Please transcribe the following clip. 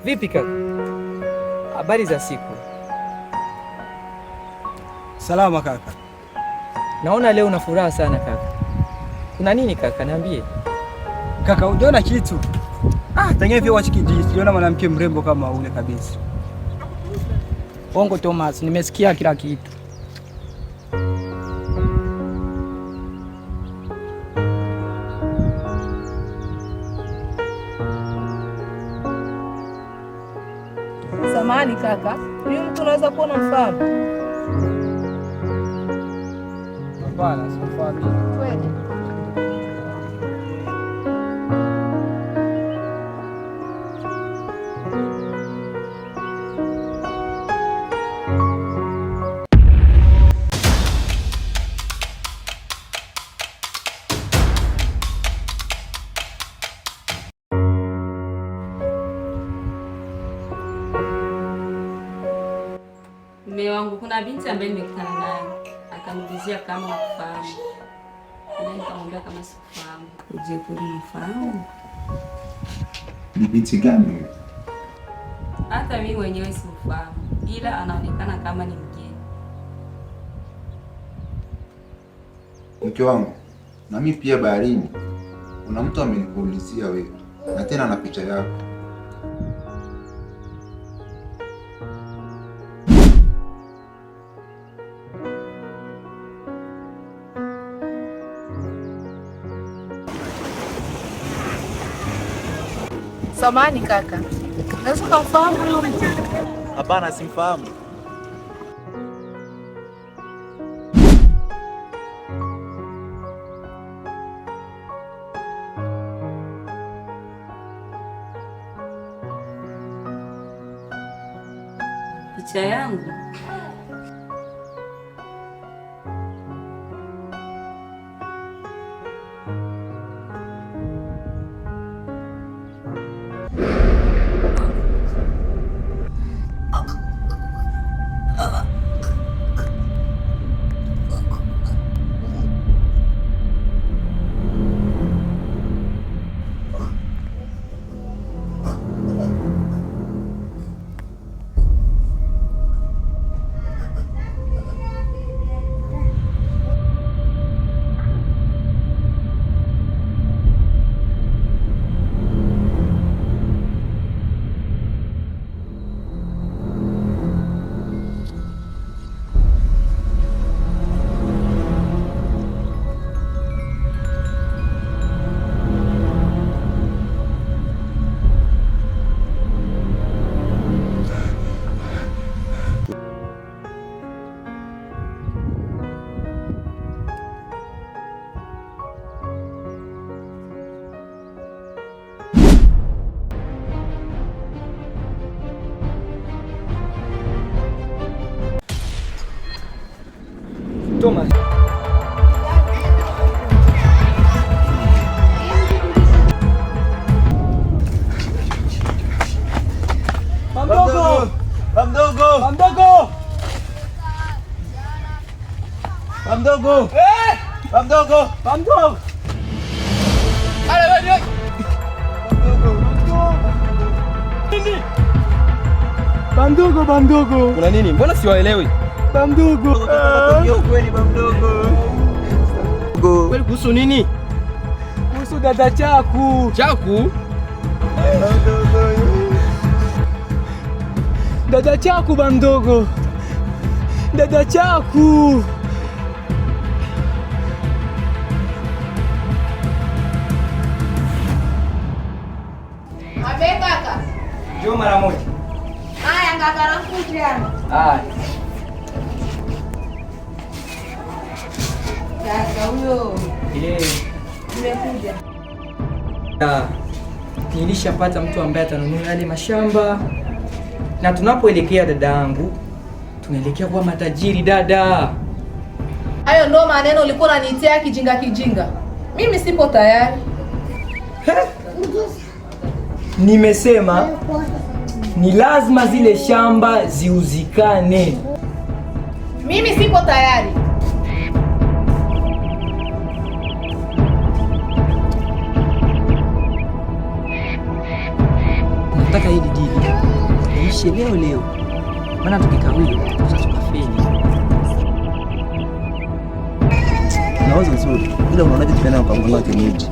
Vipi kaka? Habari za siku? Salama kaka. Naona leo una furaha sana kaka. Kuna nini kaka? Niambie. Kaka, unaona kitu? Tangia vyo wachikiji, siona mwanamke mrembo kama ule kabisa. Bongo Thomas, nimesikia kila kitu. Samahani kaka, huyu mtu unaweza kuwa unamfahamu? Hapana, sifahamu. Kweli? Mume wangu, kuna binti ambaye nimekutana naye akaniulizia kama nakufahamu, na nikamwambia kama sikufahamu. Uje kuli mfahamu? Ni binti gani? Hata mimi mwenyewe simfahamu, ila anaonekana kama ni mgeni. Mke wangu, na mimi pia baharini kuna mtu amenikuulizia wewe, na tena na picha yako. Samahani kaka, unaweza kumfahamu huyu mtu? Hapana, simfahamu. Picha yangu? Thomas. Bamdogo! Bamdogo! Bamdogo! Bamdogo! Bamdogo! Ale wewe! Bamdogo! Kuna nini? Mbona siwaelewi? Bamdogo! Kweli Bamdogo! Kweli kuhusu nini? Kuhusu dada Chaku! Chaku? Dada Chaku Bamdogo! Dada Chaku! Abe kaka. Njoo mara moja. Haya kaka, nakuja. Haya. Kaka huyo. Nimekuja. Nilishapata mtu ambaye atanunua yale mashamba, na tunapoelekea dada yangu, tunaelekea kuwa matajiri dada. Hayo ndo maneno ulikuwa unaniitia kijinga kijinga. Mimi sipo tayari. Nimesema ni lazima zile shamba ziuzikane. Mimi sipo tayari. Nataka hili dili iishe leo leo, maana tukikawia tutakafeli. Nawazo nzuri, ila unaonaje tukienda kwa mganga wa kienyeji?